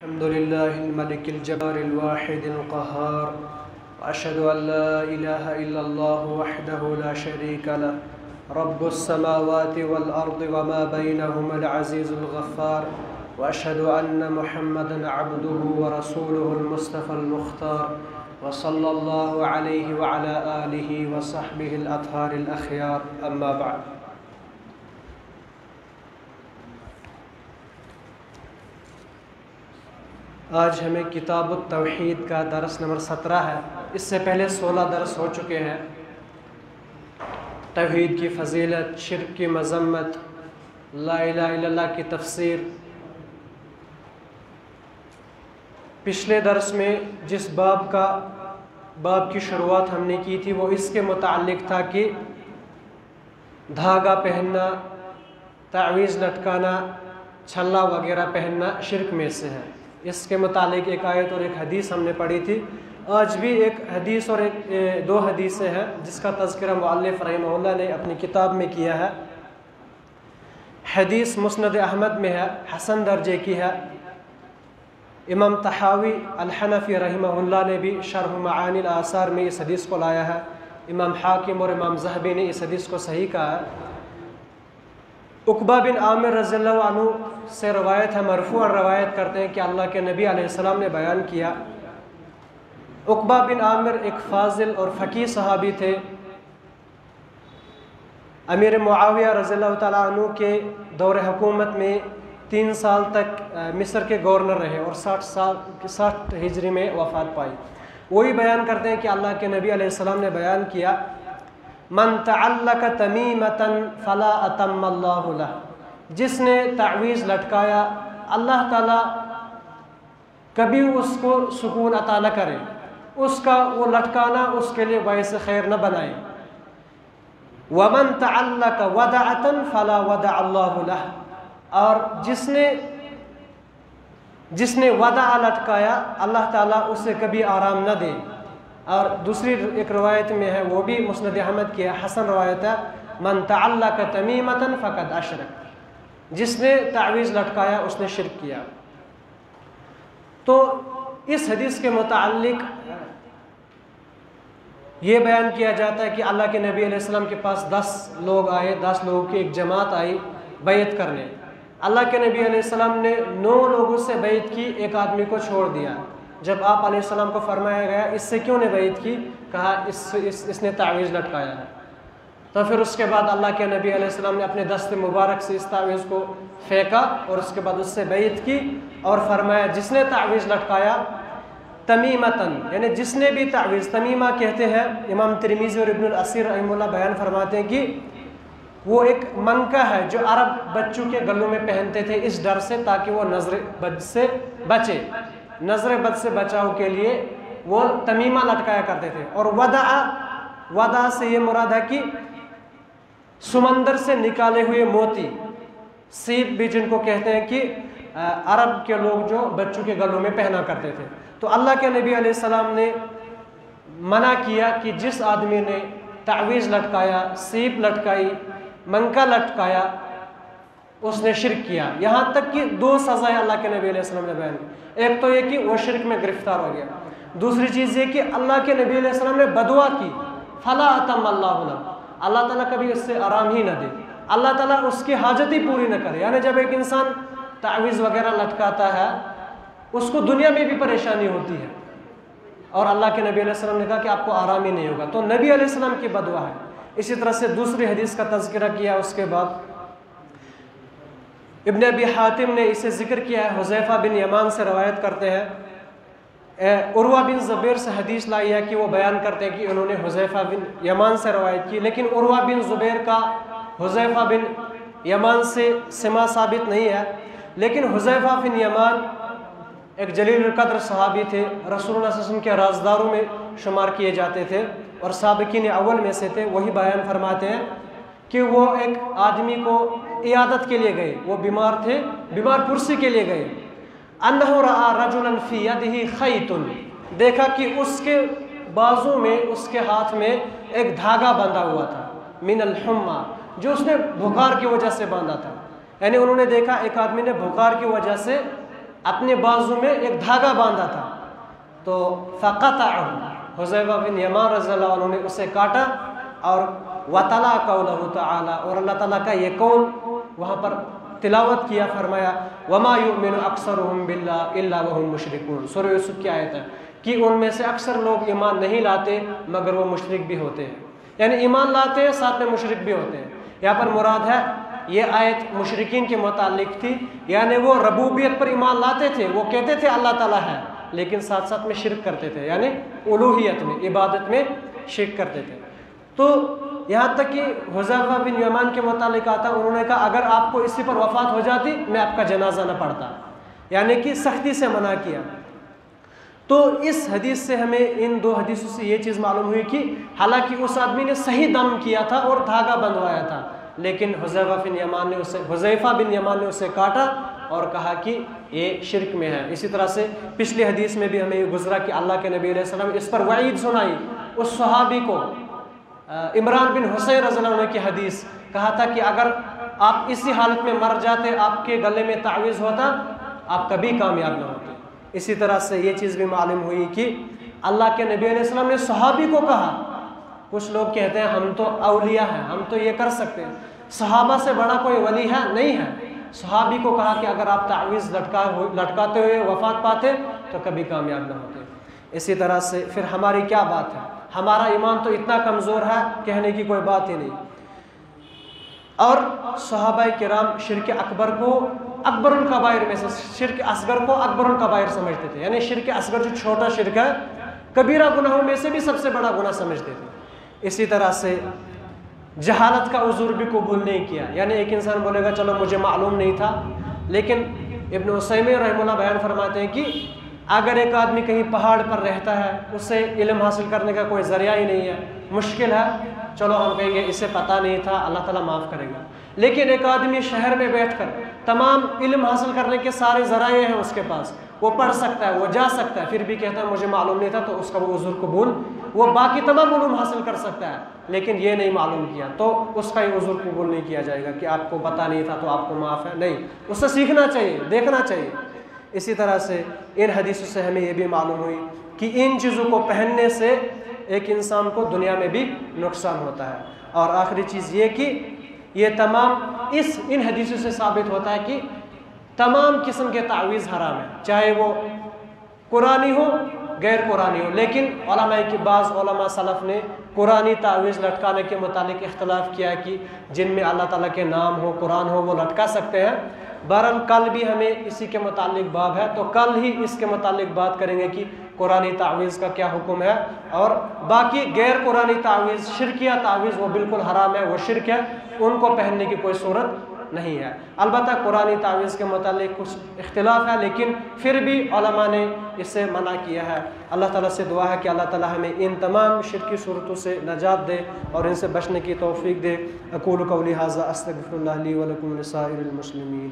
अल्हम्दुलिल्लाहिल मलिकिल जब्बारिल वाहिदिल क़हार व अशहदु अल्ला इलाहा इल्लल्लाहु वहदहु ला शरीका लह रब्बुस समावाति वल अर्दि व मा बैनहुमल अज़ीज़ुल गफ़्फ़ार व अशहदु अन्न मुहम्मदन अब्दुहु व रसूलुहुल मुस्तफ़ल मुख्तार व सल्लल्लाहु अलैहि व अला आलिहि व सहबिहिल अत्हारिल अख़यार अम्मा बअद। आज हमें किताबुत तौहीद का दरस नंबर 17 है। इससे पहले 16 दरस हो चुके हैं। तौहीद की फ़जीलत, शिर्क की मज़म्मत, ला इलाहा इल्लल्लाह की तफसीर। पिछले दरस में जिस बाब की शुरुआत हमने की थी वो इसके मुताल्लिक़ था कि धागा पहनना, तावीज़ लटकाना, छल्ला वगैरह पहनना शिर्क में से है। इसके मुतालिक एक आयत और एक हदीस हमने पढ़ी थी। आज भी एक हदीस और दो हदीसें हैं जिसका तज़किरा मुअल्लिफ़ रहमहुल्लाह ने अपनी किताब में किया है। हदीस मुस्नद अहमद में है, हसन दर्जे की है। इमाम तहावी अल-हनफ़ी रहमहुल्लाह ने भी शरह मआनिल आसार में इस हदीस को लाया है। इमाम हाकिम और इमाम ज़हबी ने इस हदीस को सही कहा है। उक़बा बिन आमिर रज़ियल्लाहु अन्हु से रवायत है, मरफ़ूअन रवायत करते हैं कि अल्लाह के नबी अलैहिस्सलाम ने बयान किया। उक़बा बिन आमिर एक फ़ाज़िल और फ़क़ीह सहाबी थे। अमीर मुआविया रज़ियल्लाहु ताला अन्हु के दौर हुकूमत में 3 साल तक मिस्र के गवर्नर रहे और 60 हिजरी में वफ़ात पाई। वही बयान करते हैं कि अल्लाह के नबी अलैहिस्सलाम ने बयान किया, मन तअल्लक़ तमीमतन फ़ला अतम्मल्लाहु लह, जिसने तावीज़ लटकाया अल्लाह ताला कभी उसको सुकून अता न करे, उसका वो लटकाना उसके लिए बाइस खैर न बनाए। वमन तअल्लक़ वदअतन फ़ला वदअल्लाहु लह, और जिसने वदा लटकाया अल्लाह ताला उसे कभी आराम न दे। और दूसरी एक रवायत में है, वो भी मुस्नद अहमद की है, हसन रवायत है, मन तअल्लक़ तमीमतन फ़क़द अशरक, जिसने तावीज़ लटकाया उसने शिर्क किया। तो इस हदीस के मुताल्लिक़ ये बयान किया जाता है कि अल्लाह के नबी अलैहिस्सलाम के पास 10 लोग आए, 10 लोगों की एक जमात आई बैत करने। अल्लाह के नबी अलैहिस्सलाम ने 9 लोगों से बैत की, एक आदमी को छोड़ दिया। जब आप अलैहिस्सलाम को फरमाया गया इससे क्यों ने बैत की, कहा इसने तावीज़ लटकाया है। तो फिर उसके बाद अल्लाह के नबी अलैहिस्सलाम ने अपने दस्त मुबारक से इस तावीज़ को फेंका और उसके बाद उससे बैत की और फरमाया जिसने तावीज़ लटकाया तमीमतन, यानी जिसने भी तावीज़, तमीमा कहते हैं, इमाम तिरमिज़ी और इब्नुल असीर रहमहुल्लाह बयान फरमाते हैं कि वो एक मनका है जो अरब बच्चों के गलों में पहनते थे इस डर से ताकि वो नज़र बद से बचे, नज़र बद से बचाव के लिए वो तमीमा लटकाया करते थे। और वदा से ये मुराद है कि समंदर से निकाले हुए मोती, सीप भी जिनको कहते हैं कि अरब के लोग जो बच्चों के गलों में पहना करते थे। तो अल्लाह के नबी अलैहिस्सलाम ने मना किया कि जिस आदमी ने तावीज़ लटकाया, सीप लटकाई, मनका लटकाया, उसने शिर्क किया। यहाँ तक कि 2 सज़ाएं अल्लाह के नबी अलैहिस्सलाम ने बयान की। एक तो ये कि वो शिर्क में गिरफ्तार हो गया, दूसरी चीज़ ये कि अल्लाह के नबी अलैहिस्सलाम ने बदुआ की, फ़ला अतम्मल्लाहु लह, अल्लाह ताला कभी उससे आराम ही न दे, अल्लाह ताला उसकी हाजत ही पूरी न करे। यानी जब एक इंसान तावीज़ वगैरह लटकाता है उसको दुनिया में भी परेशानी होती है और अल्लाह के नबी अलैहिस्सलाम ने कहा कि आपको आराम ही नहीं होगा, तो नबी अलैहिस्सलाम की बदुआ है। इसी तरह से दूसरी हदीस का तज़किरा किया। उसके बाद इब्न अबी हातिम ने इसे ज़िक्र किया है, हुज़ैफ़ा बिन यमान से रवायत करते हैं। उर्वा बिन ज़ुबैर से हदीस लाई है कि वो बयान करते हैं कि उन्होंने हुज़ैफ़ा बिन यमान से रवायत की, लेकिन उर्वा बिन ज़ुबैर का हुज़ैफ़ा बिन यमान से सिमा साबित नहीं है। लेकिन हुज़ैफ़ा बिन यमान एक जलील क़द्र सहाबी थे, रसूलुल्लाह सल्लल्लाहु अलैहि वसल्लम के राज़दारों में शुमार किए जाते थे और साबिकीन अव्वल में से थे। वही बयान फरमाते हैं कि वो एक आदमी को इयादत के लिए गए, वो बीमार थे, बीमार पुरसी के लिए गए। अन्नहु रआ रजुलन फी यदिही खैतुन, देखा कि उसके बाजू में, उसके हाथ में एक धागा बंधा हुआ था, मिनल हुम्मा, जो उसने बुखार की वजह से बांधा था। यानी उन्होंने देखा एक आदमी ने बुखार की वजह से अपने बाजू में एक धागा बांधा था, तो फ़क़तअहु, हुज़ैफ़ा बिन यमान रज़ियल्लाहु अन्हु ने उसे काटा। और वतला क़ौलहु तआला, और अल्लाह ताला का ये कौल वहाँ पर तिलावत किया, फरमाया वमा युमिनु अक्सरुहुम बिल्लाहि इल्ला वहुम मुशरिकून। सूरह यूसुफ की आयत है कि उनमें से अक्सर लोग ईमान नहीं लाते मगर वो मुशरिक भी होते हैं, यानी ईमान लाते हैं साथ में मुशरिक भी होते हैं। यहाँ पर मुराद है ये आयत मुशरिकीन के मुतालिक थी, यानी वो रबूबियत पर ईमान लाते थे, वो कहते थे अल्लाह ताला है, लेकिन साथ साथ में शिरक करते थे, यानी उलूहियत में, इबादत में शिरक करते थे। तो यहाँ तक कि हुज़ैफ़ा बिन यमान के मुतालिक आता, उन्होंने कहा अगर आपको इसी पर वफ़ात हो जाती मैं आपका जनाजा न पढ़ता, यानी कि सख्ती से मना किया। तो इस हदीस से हमें, इन दो हदीसों से ये चीज़ मालूम हुई कि हालांकि उस आदमी ने सही दम किया था और धागा बंधवाया था, लेकिन हुज़ैफ़ा बिन यमान ने उसे काटा और कहा कि ये शिरक में है। इसी तरह से पिछली हदीस में भी हमें ये गुजरा कि अल्लाह के नबी अलैहि सल्लम इस पर वईद सुनाई उस सहाबी को, इमरान बिन हुसैन रज़ियल्लाहु अन्हु की हदीस, कहा था कि अगर आप इसी हालत में मर जाते, आपके गले में तावीज़ होता, आप कभी कामयाब न होते। इसी तरह से ये चीज़ भी मालूम हुई कि अल्लाह के नबी अलैहि सल्लम ने सहाबी को कहा, कुछ लोग कहते हैं हम तो औलिया हैं, हम तो ये कर सकते हैं, सहाबा से बड़ा कोई वली है नहीं है। सहाबी को कहा कि अगर आप तावीज़ लटकाते हुए वफ़ात पाते तो कभी कामयाब न होते। इसी तरह से फिर हमारी क्या बात है, हमारा ईमान तो इतना कमज़ोर है कहने की कोई बात ही नहीं। और सहाबाए किराम शिर्क अकबर को अकबरुल कबाइर में से, शिर्क असगर को अकबरुल कबाइर समझते थे, यानी शिर्क असगर जो छोटा शिर्क है, कबीरा गुनाहों में से भी सबसे बड़ा गुनाह समझते थे। इसी तरह से जहालत का उज़ूर भी कबूल नहीं किया, यानी एक इंसान बोलेगा चलो मुझे मालूम नहीं था, लेकिन इब्न उसैमीन रहमतुल्लाह बयान फरमाते हैं कि अगर एक आदमी कहीं पहाड़ पर रहता है, उससे इल्म हासिल करने का कोई ज़रिया ही नहीं है, मुश्किल है, चलो हम कहेंगे इसे पता नहीं था, अल्लाह ताला माफ़ करेगा। लेकिन एक आदमी शहर में बैठकर तमाम इल्म हासिल करने के सारे ज़राए हैं उसके पास, वो पढ़ सकता है, वो जा सकता है, फिर भी कहता है मुझे मालूम नहीं था, तो उसका वो उज़्र कबूल, वो बाकी तमाम उलूम हासिल कर सकता है, लेकिन ये नहीं मालूम किया तो उसका ये उज़्र कबूल नहीं किया जाएगा कि आपको पता नहीं था तो आपको माफ़ है, नहीं, उससे सीखना चाहिए, देखना चाहिए। इसी तरह से इन हदीसों से हमें ये भी मालूम हुई कि इन चीज़ों को पहनने से एक इंसान को दुनिया में भी नुकसान होता है। और आखिरी चीज़ ये कि ये तमाम इन हदीसों से साबित होता है कि तमाम किस्म के तावीज़ हराम है, चाहे वो कुरानी हो गैर कुरानी हो। लेकिन उलमा की बाज़ उलमा सलफ़ ने कुरानी तावीज़ लटकाने के मुतालिक इख्तलाफ किया कि जिनमें अल्लाह ताला के नाम हो, कुरान हो, वो लटका सकते हैं। बहरहाल कल भी हमें इसी के मुतालिक बाब है, तो कल ही इसके मुतालिक बात करेंगे कि कुरानी तावीज़ का क्या हुक्म है। और बाकी गैर कुरानी तावीज़, शिरकिया तावीज़, वो बिल्कुल हराम है, वो शिरक है, उनको पहनने की कोई सूरत नहीं है। अलबत्ता कुरानी तावीज़ के मुतालिक कुछ इख्तिलाफ है, लेकिन फिर भी उलमा ने इससे मना किया है। अल्लाह ताला से दुआ है कि अल्लाह ताला हमें इन तमाम शिरकी सूरतों से नजात दे और इनसे बचने की तौफीक दे। अक़ूलु क़ौली हाज़ा अस्तग़फ़िरुल्लाह ली व लकुम व लिसाइरिल मुस्लिमीन।